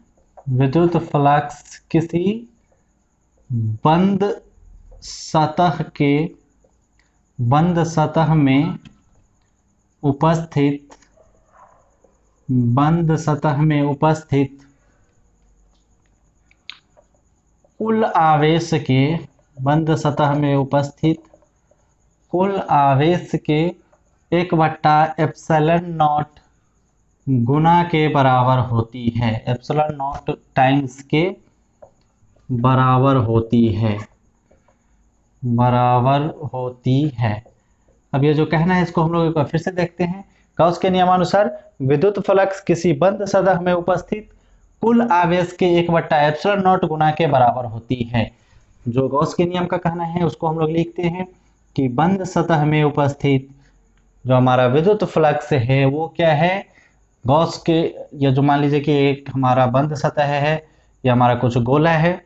बंद सतह में उपस्थित कुल आवेश के 1/ε0 गुना के बराबर होती है। ε0 टाइम्स के बराबर होती है। अब ये जो कहना है इसको हम लोग एक बार फिर से देखते हैं। गॉस के नियमानुसार विद्युत फ्लक्स किसी बंद सतह में उपस्थित कुल आवेश के 1/ε0 गुना के बराबर होती है। जो गॉस के नियम का कहना है उसको हम लोग लिखते हैं कि बंद सतह में उपस्थित जो हमारा विद्युत फ्लक्स है वो क्या है, गॉस के, ये जो मान लीजिए कि एक हमारा बंद सतह है, ये हमारा कुछ गोला है।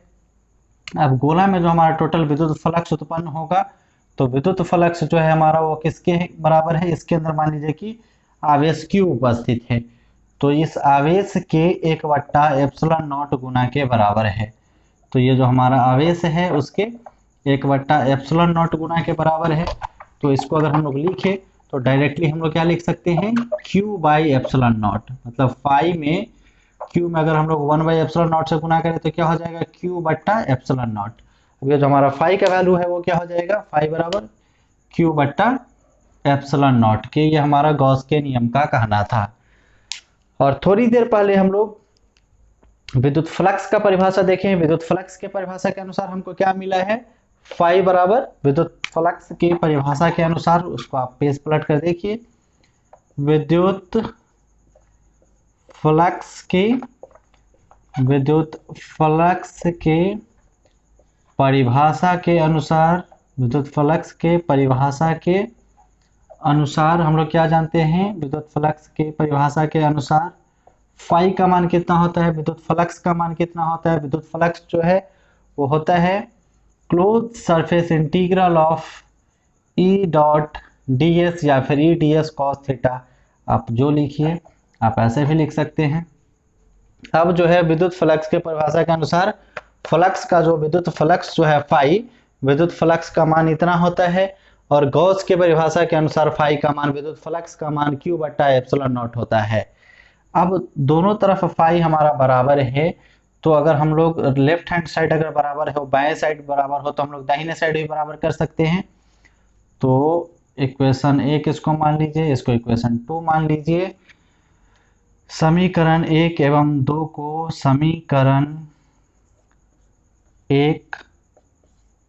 अब गोला में जो हमारा टोटल विद्युत फ्लक्स उत्पन्न होगा, तो विद्युत फ्लक्स जो है हमारा वो किसके बराबर है, इसके अंदर मान लीजिए कि आवेश Q उपस्थित है, तो इस आवेश के 1/ε0 गुना के बराबर है। तो ये जो हमारा आवेश है उसके 1/ε0 गुना के बराबर है। तो इसको अगर हम लोग लिखे तो डायरेक्टली हम लोग क्या लिख सकते हैं, Q/ε0, मतलब फाई में Q में अगर हम लोग 1/ε0 से गुना करें तो क्या हो जाएगा, Q/ε0। अब ये जो हमारा फाई का वैल्यू है वो क्या हो जाएगा, फाई बराबर Q/ε0 के। ये हमारा गॉस के नियम का कहना था। और थोड़ी देर पहले हम लोग विद्युत फ्लक्स का परिभाषा देखें। विद्युत फ्लक्स के परिभाषा के अनुसार हमको क्या मिला है, फाई बराबर, विद्युत फ्लक्स की परिभाषा के अनुसार, उसको आप पेज पलट कर देखिए। विद्युत फ्लक्स के परिभाषा के अनुसार हम लोग क्या जानते हैं, विद्युत फ्लक्स के परिभाषा के अनुसार फाई का मान कितना होता है, विद्युत फ्लक्स का मान कितना होता है। विद्युत फ्लक्स जो है वो होता है closed surface integral of E.ds या फिर E.ds cos थीटा, आप जो लिखिए, आप ऐसे भी लिख सकते हैं। अब जो है विद्युत फ्लक्स के परिभाषा के अनुसार फ्लक्स का जो विद्युत फ्लक्स जो है फाई, विद्युत फ्लक्स का मान इतना होता है, और गॉस के परिभाषा के अनुसार फाई का मान, विद्युत फ्लक्स का मान Q/ε0 होता है। अब दोनों तरफ फाई हमारा बराबर है, तो अगर हम लोग लेफ्ट हैंड साइड अगर बराबर है, बाएं साइड बराबर हो, तो हम लोग दाहिने साइड भी बराबर कर सकते हैं। तो इक्वेशन 1 इसको मान लीजिए, इसको इक्वेशन 2 मान लीजिए। समीकरण 1 एवं 2 को समीकरण 1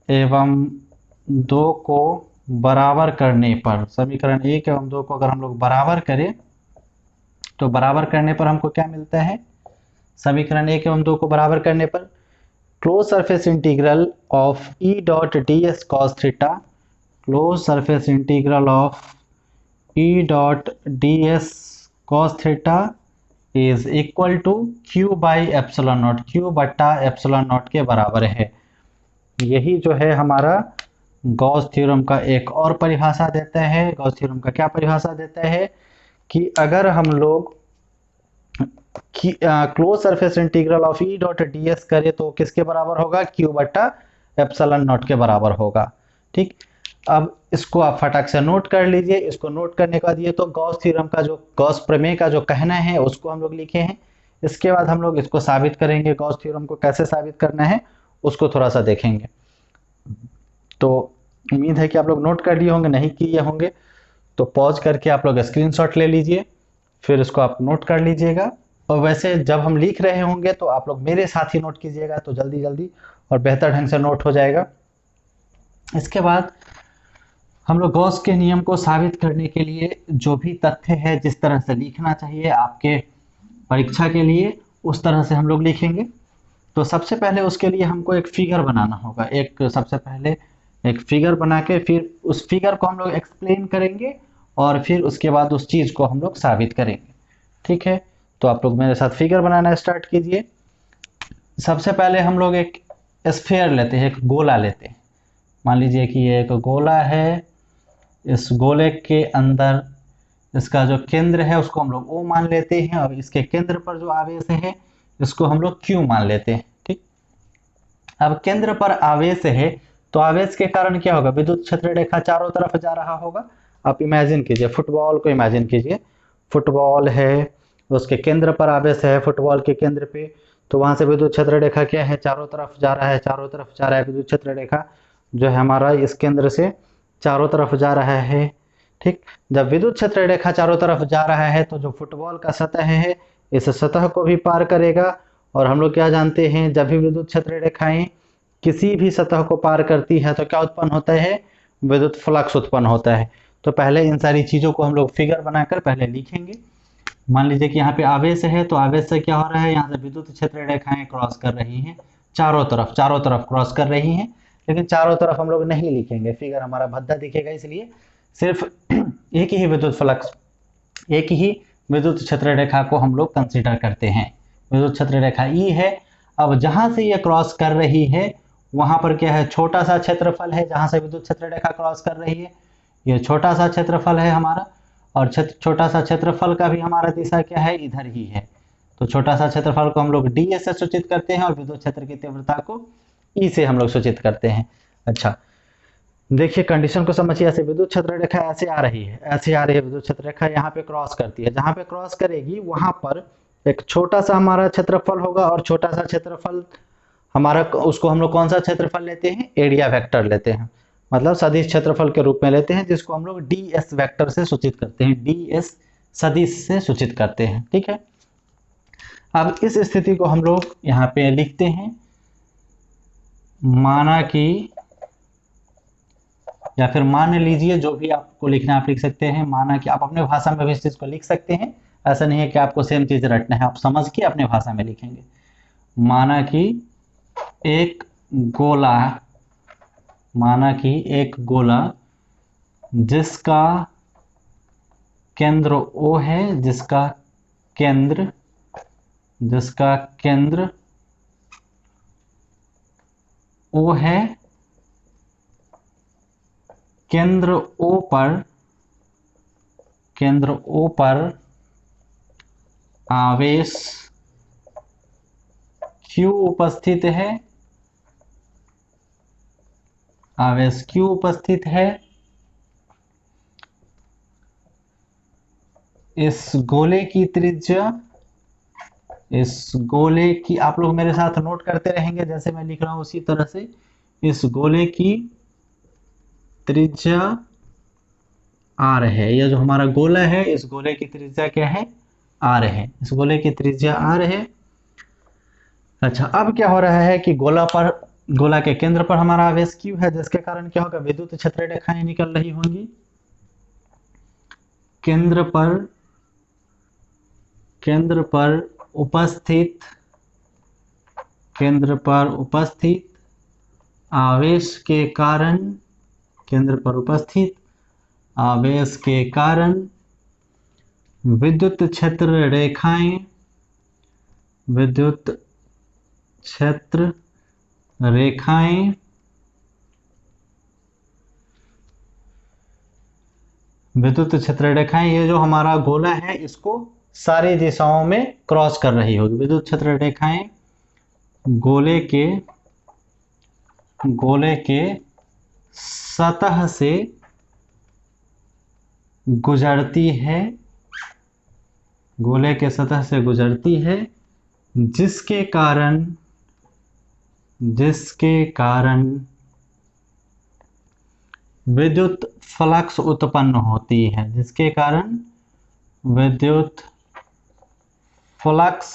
एवं 2 को बराबर करने पर, समीकरण 1 एवं 2 को अगर हम लोग बराबर करें तो बराबर करने पर हमको क्या मिलता है, समीकरण 1 एवं 2 को बराबर करने पर closed surface integral of E.ds cos theta, closed surface integral of E.ds cos theta is equal to Q/ε0, Q/ε0 के बराबर है। यही जो है हमारा गॉस थ्योरम का एक और परिभाषा देता है। गॉस थ्योरम का क्या परिभाषा देता है कि अगर हम लोग close surface integral of E.ds करें तो किसके बराबर होगा, Q/ε0 के बराबर होगा। ठीक, अब इसको आप फटाक से नोट कर लीजिए। इसको नोट करने के बाद ये तो गॉस थ्योरम का, जो गॉस प्रमेय का जो कहना है उसको हम लोग लिखे हैं। इसके बाद हम लोग इसको साबित करेंगे, गॉस थ्योरम को कैसे साबित करना है उसको थोड़ा सा देखेंगे। तो उम्मीद है कि आप लोग नोट कर लिए होंगे, नहीं किए होंगे तो पॉज करके आप लोग स्क्रीनशॉट ले लीजिए, फिर इसको आप नोट कर लीजिएगा। और वैसे जब हम लिख रहे होंगे तो आप लोग मेरे साथ ही नोट कीजिएगा, तो जल्दी जल्दी और बेहतर ढंग से नोट हो जाएगा। इसके बाद हम लोग गॉस के नियम को साबित करने के लिए जो भी तथ्य है, जिस तरह से लिखना चाहिए आपके परीक्षा के लिए, उस तरह से हम लोग लिखेंगे। तो सबसे पहले उसके लिए हमको एक फिगर बनाना होगा। एक सबसे पहले एक फिगर बना के फिर उस फिगर को हम लोग एक्सप्लेन करेंगे और फिर उसके बाद उस चीज़ को हम लोग साबित करेंगे। ठीक है, तो आप लोग मेरे साथ फिगर बनाना स्टार्ट कीजिए। सबसे पहले हम लोग एक स्फीयर लेते हैं, एक गोला लेते हैं। मान लीजिए कि ये एक गोला है, इस गोले के अंदर इसका जो केंद्र है उसको हम लोग O मान लेते हैं और इसके केंद्र पर जो आवेश है इसको हम लोग Q मान लेते हैं। ठीक, अब केंद्र पर आवेश है तो आवेश के कारण क्या होगा, विद्युत क्षेत्र रेखा चारों तरफ जा रहा होगा। आप इमेजिन कीजिए, फुटबॉल को इमेजिन कीजिए, फुटबॉल है, उसके केंद्र पर आवेश है फुटबॉल के केंद्र पे, तो वहां से विद्युत क्षेत्र रेखा क्या है, चारों तरफ जा रहा है, चारों तरफ जा रहा है। विद्युत क्षेत्र रेखा जो है हमारा इस केंद्र से चारों तरफ जा रहा है। ठीक, जब विद्युत क्षेत्र रेखा चारों तरफ जा रहा है तो जो फुटबॉल का सतह है इस सतह को भी पार करेगा। और हम लोग क्या जानते हैं, जब भी विद्युत क्षेत्र रेखाएं किसी भी सतह को पार करती है तो क्या उत्पन्न होता है, विद्युत फ्लक्स उत्पन्न होता है। तो पहले इन सारी चीज़ों को हम लोग फिगर बनाकर पहले लिखेंगे। मान लीजिए कि यहाँ पे आवेश है तो आवेश से क्या हो रहा है, यहाँ से विद्युत क्षेत्र रेखाएं क्रॉस कर रही हैं चारों तरफ क्रॉस कर रही हैं। लेकिन चारों तरफ हम लोग नहीं लिखेंगे, फिगर हमारा भद्दा दिखेगा, इसलिए सिर्फ एक ही विद्युत फ्लक्स, एक ही विद्युत क्षेत्र रेखा को हम लोग कंसीडर करते हैं। विद्युत क्षेत्र रेखा ई है। अब जहां से ये क्रॉस कर रही है वहां पर क्या है, छोटा सा क्षेत्रफल है। जहां से विद्युत क्षेत्र रेखा क्रॉस कर रही है ये छोटा सा क्षेत्रफल है हमारा, और छोटा सा क्षेत्रफल का भी हमारा दिशा क्या है, इधर ही है। तो छोटा सा क्षेत्रफल को हम लोग डी से सूचित करते हैं और विद्युत क्षेत्र की तीव्रता को ई से हम लोग सूचित करते हैं। अच्छा, देखिए कंडीशन को समझिए। ऐसे विद्युत क्षेत्र रेखा ऐसे आ रही है, ऐसे आ रही है विद्युत क्षेत्र रेखा, यहाँ पे क्रॉस करती है। जहाँ पे क्रॉस करेगी वहां पर एक छोटा सा हमारा क्षेत्रफल होगा, और छोटा सा क्षेत्रफल हमारा, उसको हम लोग कौन सा क्षेत्रफल लेते हैं, एरिया वेक्टर लेते हैं, मतलब सदिश क्षेत्रफल के रूप में लेते हैं, जिसको हम लोग डी एस वेक्टर से सूचित करते हैं, डी एस सदिश से सूचित करते हैं। ठीक है, अब इस स्थिति को हम लोग यहाँ पे लिखते हैं, माना कि, या फिर मान लीजिए, जो भी आपको लिखना आप लिख सकते हैं। माना कि आप अपने भाषा में भी इस चीज को लिख सकते हैं, ऐसा नहीं है कि आपको सेम चीज रटना है, आप समझ के अपने भाषा में लिखेंगे। माना कि एक गोला, माना कि एक गोला जिसका केंद्र O है, जिसका केंद्र O है, केंद्र O पर आवेश Q उपस्थित है, आवेश Q उपस्थित है। इस गोले की त्रिज्या, इस गोले की, आप लोग मेरे साथ नोट करते रहेंगे जैसे मैं लिख रहा हूं उसी तरह से। इस गोले की त्रिज्या R है। यह जो हमारा गोला है इस गोले की त्रिज्या क्या है, R है। इस गोले की त्रिज्या R है। अच्छा, अब क्या हो रहा है कि गोला के केंद्र पर हमारा आवेश Q है, जिसके कारण क्या होगा, विद्युत क्षेत्र रेखाएं निकल रही होंगी। केंद्र पर उपस्थित आवेश के कारण, केंद्र पर उपस्थित आवेश के कारण विद्युत क्षेत्र रेखाएं ये जो हमारा गोला है इसको सारी दिशाओं में क्रॉस कर रही होगी। विद्युत क्षेत्र रेखाएं गोले के सतह से गुजरती है, गोले के सतह से गुजरती है, जिसके कारण विद्युत फ्लक्स उत्पन्न होती है, जिसके कारण विद्युत फ्लक्स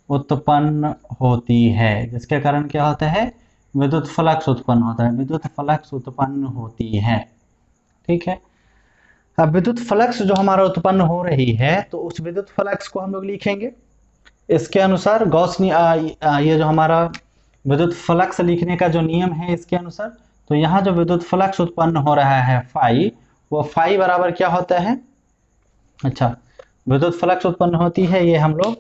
उत्पन्न होती है, जिसके कारण क्या होता है, विद्युत फ्लक्स उत्पन्न होता है, विद्युत फ्लक्स उत्पन्न होती है। ठीक है, अब विद्युत फ्लक्स जो हमारा उत्पन्न हो रही है तो उस विद्युत फ्लक्स को हम लोग लिखेंगे इसके अनुसार। गॉस ये जो हमारा विद्युत फ्लक्स लिखने का जो नियम है इसके अनुसार, तो यहाँ जो विद्युत फ्लक्स उत्पन्न हो रहा है फाई, वो फाई बराबर क्या होता है, अच्छा विद्युत फ्लक्स उत्पन्न होती है, ये हम लोग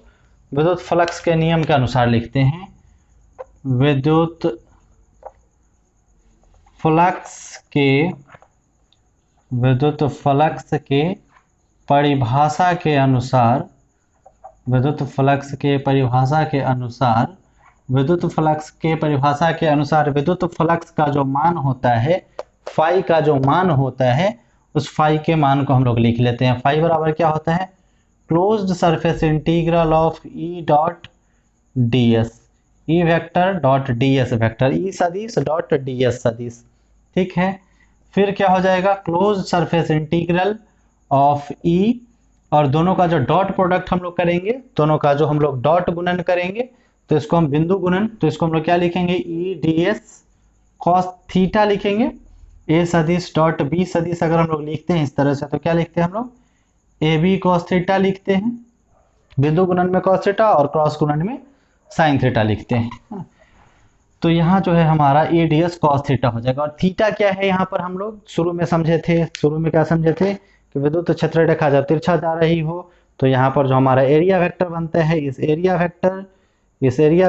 विद्युत फ्लक्स के नियम के अनुसार लिखते हैं। विद्युत फ्लक्स के परिभाषा के अनुसार, विद्युत फ्लक्स के परिभाषा के अनुसार, विद्युत फ्लक्स के परिभाषा के अनुसार विद्युत फ्लक्स का जो मान होता है, फाई का जो मान होता है, उस फाई के मान को हम लोग लिख लेते हैं। फाई बराबर क्या होता है, closed surface integral of E dot d s, E vector dot d s vector, E सदिश डॉट डी एस सदिश, ठीक है। फिर क्या हो जाएगा, क्लोज सरफेस इंटीग्रल ऑफ ई, और दोनों का जो डॉट प्रोडक्ट हम लोग करेंगे, दोनों का जो हम लोग डॉट गुणन करेंगे, तो इसको हम बिंदु गुणन, तो इसको हम लोग क्या लिखेंगे, E D S cos theta लिखेंगे। ए सदिश डॉट बी सदिश अगर हम लोग लिखते हैं इस तरह से, तो क्या लिखते हैं हम लोग, ए बी कॉस थीटा लिखते हैं, बिंदु गुणन में कॉस थीटा और क्रॉस गुणन में साइन थीटा लिखते हैं। तो यहाँ जो है हमारा A D S cos theta हो जाएगा। और थीटा क्या है, यहाँ पर हम लोग शुरू में समझे थे, शुरू में क्या समझे थे कि विद्युत क्षेत्र रेखा जब तिरछा जा रही हो, तो यहाँ पर जो हमारा एरिया वेक्टर बनता है, इस एरिया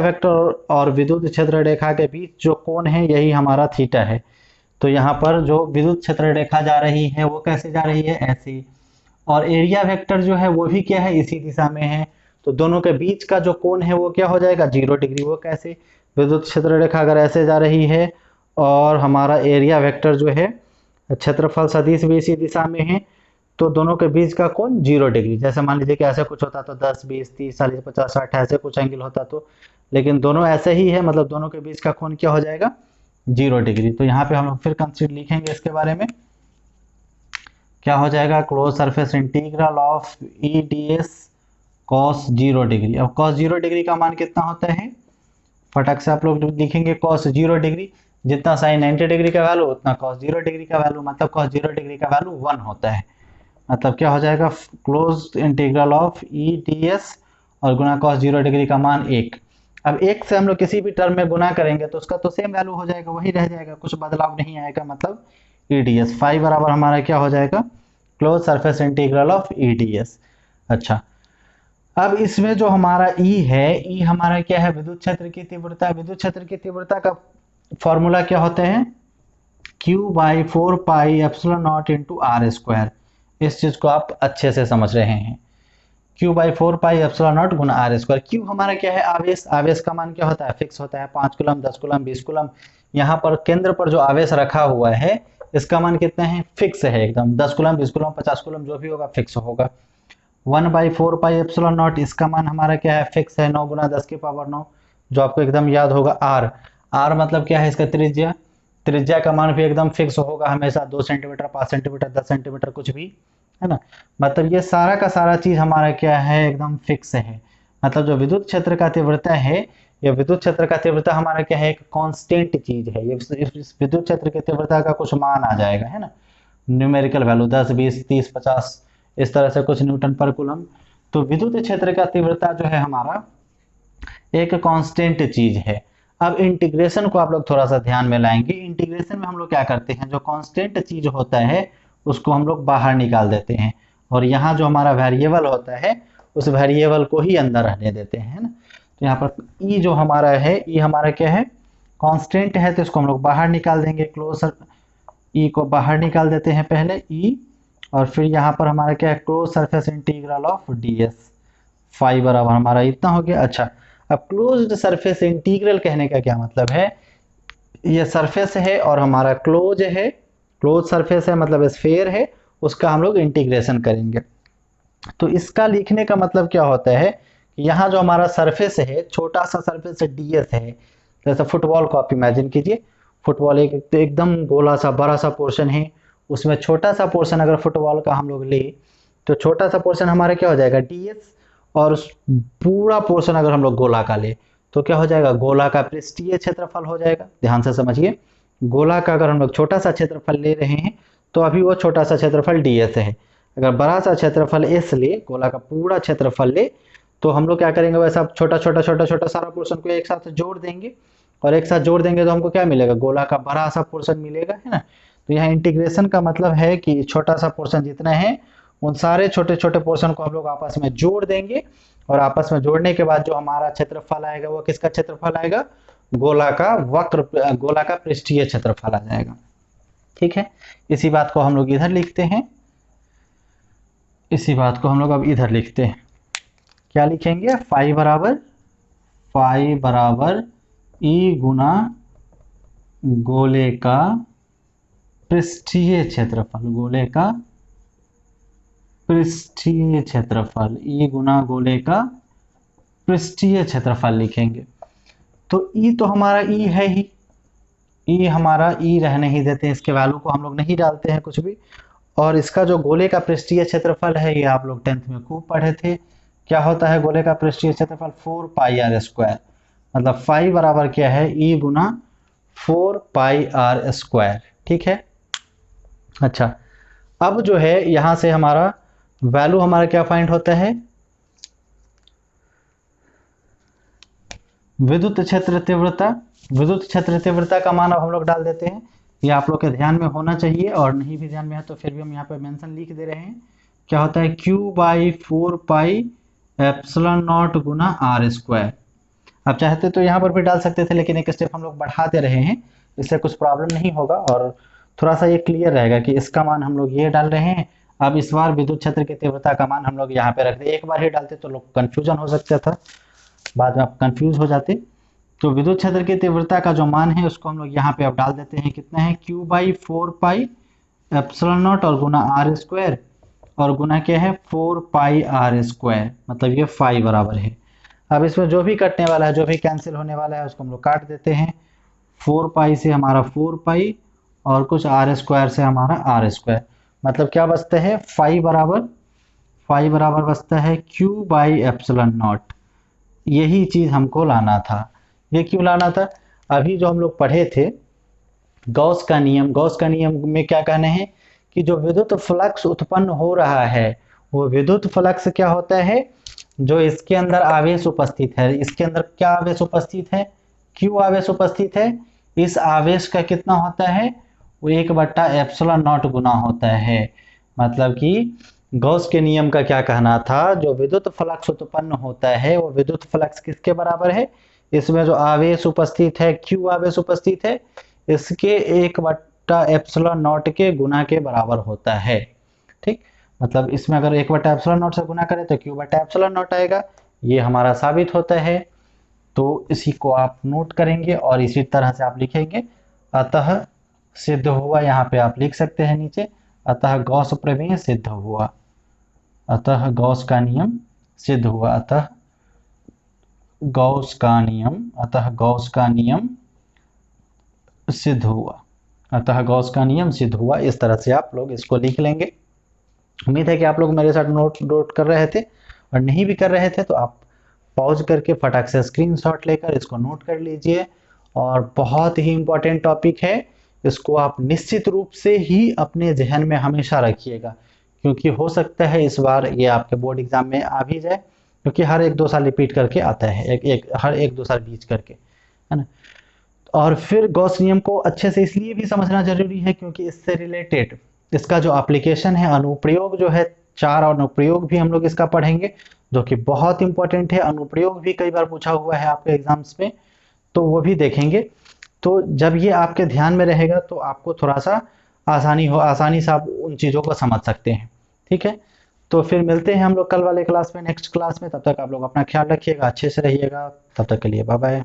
वेक्टर और विद्युत क्षेत्र रेखा के बीच जो कोण है, यही हमारा थीटा है। तो यहाँ पर जो विद्युत क्षेत्र रेखा जा रही है वो कैसे जा रही है, ऐसे, और एरिया वेक्टर जो है वो भी क्या है, इसी दिशा में है। तो दोनों के बीच का जो कोण है वो क्या हो जाएगा, 0 डिग्री। वो कैसे, विद्युत क्षेत्र रेखा अगर ऐसे जा रही है और हमारा एरिया वेक्टर जो है क्षेत्रफल सदिश भी इसी दिशा में है, तो दोनों के बीच का कोण 0 डिग्री। जैसे मान लीजिए कि ऐसे कुछ होता तो 10, 20, 30, 40, 50, 60 ऐसे कुछ एंगल होता तो, लेकिन दोनों ऐसे ही है, मतलब दोनों के बीच का कोण क्या हो जाएगा, 0 डिग्री। तो यहाँ पे हम लोग फिर कंसीडर लिखेंगे इसके बारे में, क्या हो जाएगा, close surface integral of E D S cos 0 degree. अब कॉस 0 डिग्री का मान कितना होता है, फटक से आप लोग लिखेंगे कॉस 0 डिग्री, जितना साइन 90 डिग्री का वैल्यू उतना कॉस 0 डिग्री का वैल्यू, मतलब कॉस 0 डिग्री का वैल्यू 1 होता है। मतलब क्या हो जाएगा, close integral of E D S और गुना कॉस 0 डिग्री का मान 1। अब 1 से हम लोग किसी भी टर्म में गुना करेंगे तो उसका तो सेम वैल्यू हो जाएगा, वही रह जाएगा, कुछ बदलाव नहीं आएगा। मतलब ई डी एस फाई बराबर हमारा क्या हो जाएगा, close surface integral of E D S. अच्छा, अब इसमें जो हमारा ई है, ई हमारा क्या है, विद्युत क्षेत्र की तीव्रता। विद्युत क्षेत्र की तीव्रता का फॉर्मूला क्या होता है, Q/4πε0 इंटू आर स्क्वायर। इस चीज को आप अच्छे से समझ रहे हैं, Q/4πε0 गुना आर स्क्वायर। क्यू हमारा क्या है, आवेश। आवेश का मान क्या होता है, फिक्स होता है, 5 कूलम, 10 कूलम, 20 कूलम। यहाँ पर केंद्र पर जो आवेश रखा हुआ है, इसका मान कितना है, फिक्स है एकदम, 10 कूलम, 20 कूलम, 50 कूलम, जो भी होगा फिक्स होगा। 1/4πε0 इसका मान हमारा क्या है, फिक्स है, 9 गुना 10 की पावर 9, जो आपको एकदम याद होगा। आर, आर मतलब क्या है, इसका त्रिज्या। त्रिज्या का मान भी एकदम फिक्स होगा हमेशा, 2 सेंटीमीटर, 5 सेंटीमीटर, 10 सेंटीमीटर, कुछ भी, है ना। मतलब ये सारा का सारा चीज हमारा क्या है, एकदम फिक्स है। मतलब जो विद्युत क्षेत्र का तीव्रता है, ये विद्युत क्षेत्र का तीव्रता हमारा क्या है, एक कांस्टेंट चीज है। ये इस विद्युत क्षेत्र की तीव्रता का कुछ मान आ जाएगा, है ना, न्यूमेरिकल वैल्यू 10, 20, 30, 50, इस तरह से कुछ न्यूटन पर कूलम। तो विद्युत क्षेत्र का तीव्रता जो है हमारा एक कांस्टेंट चीज है। अब इंटीग्रेशन को आप लोग थोड़ा सा ध्यान में लाएंगे। इंटीग्रेशन में हम लोग क्या करते हैं, जो कांस्टेंट चीज होता है उसको हम लोग बाहर निकाल देते हैं, और यहाँ जो हमारा वेरिएबल होता है उस वेरिएबल को ही अंदर रहने देते हैं, ना। तो यहाँ पर ई जो हमारा है, ई हमारा क्या है, कांस्टेंट है, तो इसको हम लोग बाहर निकाल देंगे। क्लोज ई को बाहर निकाल देते हैं पहले, ई, और फिर यहाँ पर हमारा क्या है, closed surface integral of D S, phi बराबर हमारा इतना हो गया। अच्छा, अब क्लोज्ड सरफेस इंटीग्रल कहने का क्या मतलब है, ये सरफेस है और हमारा क्लोज है, क्लोज सरफेस है मतलब स्फीयर है, उसका हम लोग इंटीग्रेशन करेंगे। तो इसका लिखने का मतलब क्या होता है, यहाँ जो हमारा सरफेस है, छोटा सा सरफेस है, डीएस है। जैसे फुटबॉल को आप इमेजिन कीजिए, फुटबॉल एक एकदम गोला सा बड़ा सा पोर्शन है, उसमें छोटा सा पोर्शन अगर फुटबॉल का हम लोग ले, तो छोटा सा पोर्शन हमारा क्या हो जाएगा, डीएस, और उस पूरा पोर्शन अगर हम लोग गोला का ले तो क्या हो जाएगा, गोला का पृष्ठीय क्षेत्रफल हो जाएगा। ध्यान से समझिए, गोला का अगर हम लोग छोटा सा क्षेत्रफल ले रहे हैं तो अभी वो छोटा सा क्षेत्रफल डीएस है। अगर बड़ा सा क्षेत्रफल एस ले, गोला का पूरा क्षेत्रफल ले, तो हम लोग क्या करेंगे, वैसा छोटा छोटा छोटा छोटा सारा पोर्शन को एक साथ जोड़ देंगे, और एक साथ जोड़ देंगे तो हमको क्या मिलेगा, गोला का बड़ा सा पोर्शन मिलेगा, है ना। तो यहाँ इंटीग्रेशन का मतलब है कि छोटा सा पोर्शन जितना है उन सारे छोटे छोटे पोर्शन को हम लोग आपस में जोड़ देंगे, और आपस में जोड़ने के बाद जो हमारा क्षेत्रफल आएगा वो किसका क्षेत्रफल आएगा, गोला का गोला का पृष्ठीय क्षेत्रफल आ जाएगा। ठीक है, इसी बात को हम लोग इधर लिखते हैं, इसी बात को हम लोग अब इधर लिखते हैं। क्या लिखेंगे, फाई बराबर ई गुना गोले का पृष्ठीय क्षेत्रफल, गोले का पृष्ठीय क्षेत्रफल, ई गुना गोले का पृष्ठीय क्षेत्रफल लिखेंगे। तो ई तो हमारा ई है ही, ई हमारा ई रहने ही देते हैं, इसके वैल्यू को हम लोग नहीं डालते हैं कुछ भी। और इसका जो गोले का पृष्ठीय क्षेत्रफल है ये आप लोग 10th में खूब पढ़े थे, क्या होता है गोले का पृष्ठीय क्षेत्रफल, 4 पाई आर स्क्वायर। मतलब फाई बराबर क्या है, ई गुना 4 पाई आर स्क्वायर। ठीक है, अच्छा अब जो है यहां से हमारा वैल्यू हमारा क्या फाइंड होता है, विद्युत क्षेत्र तीव्रता। विद्युत क्षेत्र तीव्रता का मान अब हम लोग डाल देते हैं, ये आप लोग के ध्यान में होना चाहिए, और नहीं भी ध्यान में है तो फिर भी हम यहाँ पे मेंशन लिख दे रहे हैं। क्या होता है, Q by 4 pi epsilon naught गुना आर स्क्वायर। आप चाहते तो यहाँ पर भी डाल सकते थे, लेकिन एक स्टेप हम लोग बढ़ा दे रहे हैं, इससे कुछ प्रॉब्लम नहीं होगा और थोड़ा सा ये क्लियर रहेगा कि इसका मान हम लोग ये डाल रहे हैं। अब इस बार विद्युत क्षेत्र की तीव्रता का मान हम लोग यहाँ पे रख दे, एक बार ही डालते तो लोग कंफ्यूजन हो सकता था, बाद में आप कंफ्यूज हो जाते। तो विद्युत क्षेत्र की तीव्रता का जो मान है उसको हम लोग यहाँ पे अब डाल देते हैं, कितना है, Q by 4 pi epsilon not और गुना आर स्क्वायर, और गुना क्या है 4 पाई आर स्क्वायर, मतलब ये फाई बराबर है। अब इसमें जो भी कटने वाला है, जो भी कैंसिल होने वाला है उसको हम लोग काट देते हैं। 4 पाई से हमारा 4 पाई और कुछ आर स्क्वायर से हमारा आर स्क्वायर, मतलब क्या बचता है, फाई बराबर बचता है Q बाई एप्सिलॉन नॉट। यही चीज हमको लाना था। ये क्यों लाना था, अभी जो हम लोग पढ़े थे गॉस का नियम, गॉस का नियम में क्या कहने हैं कि जो विद्युत फ्लक्स उत्पन्न हो रहा है वो विद्युत फ्लक्स क्या होता है, जो इसके अंदर आवेश उपस्थित है, इसके अंदर क्या आवेश उपस्थित है, क्यों आवेश उपस्थित है, इस आवेश का कितना होता है, वो 1/एप्सिलॉन नॉट गुना होता है। मतलब कि गॉस के नियम का क्या कहना था, जो विद्युत फ्लक्स उत्पन्न होता है वो विद्युत फ्लक्स किसके बराबर है, इसमें जो आवेश उपस्थित है, क्यू आवेश उपस्थित है, इसके 1/एप्सिलॉन नॉट के गुना के बराबर होता है। ठीक, मतलब इसमें अगर 1/एप्सिलॉन नॉट से गुना करें तो Q/एप्सिलॉन नॉट आएगा, ये हमारा साबित होता है। तो इसी को आप नोट करेंगे और इसी तरह से आप लिखेंगे, अतः सिद्ध हुआ, यहाँ पे आप लिख सकते हैं नीचे, अतः गॉस प्रमेय सिद्ध हुआ, अतः गॉस का नियम सिद्ध हुआ, अतः गॉस का नियम सिद्ध हुआ, अतः गॉस का नियम सिद्ध हुआ। इस तरह से आप लोग इसको लिख लेंगे। उम्मीद है कि आप लोग मेरे साथ नोट कर रहे थे, और नहीं भी कर रहे थे तो आप पॉज करके फटाक से स्क्रीनशॉट लेकर इसको नोट कर लीजिए। और बहुत ही इंपॉर्टेंट टॉपिक है, इसको आप निश्चित रूप से ही अपने जहन में हमेशा रखिएगा, क्योंकि हो सकता है इस बार ये आपके बोर्ड एग्जाम में आ भी जाए, क्योंकि हर 1-2 साल रिपीट करके आता है, हर 1-2 साल बीच करके, है ना। और फिर गॉस नियम को अच्छे से इसलिए भी समझना जरूरी है क्योंकि इससे रिलेटेड इसका जो एप्लीकेशन है, अनुप्रयोग जो है, 4 अनुप्रयोग भी हम लोग इसका पढ़ेंगे, जो कि बहुत इंपॉर्टेंट है। अनुप्रयोग भी कई बार पूछा हुआ है आपके एग्जाम्स में, तो वो भी देखेंगे। तो जब ये आपके ध्यान में रहेगा तो आपको थोड़ा सा आसानी से आप उन चीज़ों को समझ सकते हैं। ठीक है, तो फिर मिलते हैं हम लोग कल वाले क्लास में, नेक्स्ट क्लास में। तब तक आप लोग अपना ख्याल रखिएगा, अच्छे से रहिएगा, तब तक के लिए बाय बाय।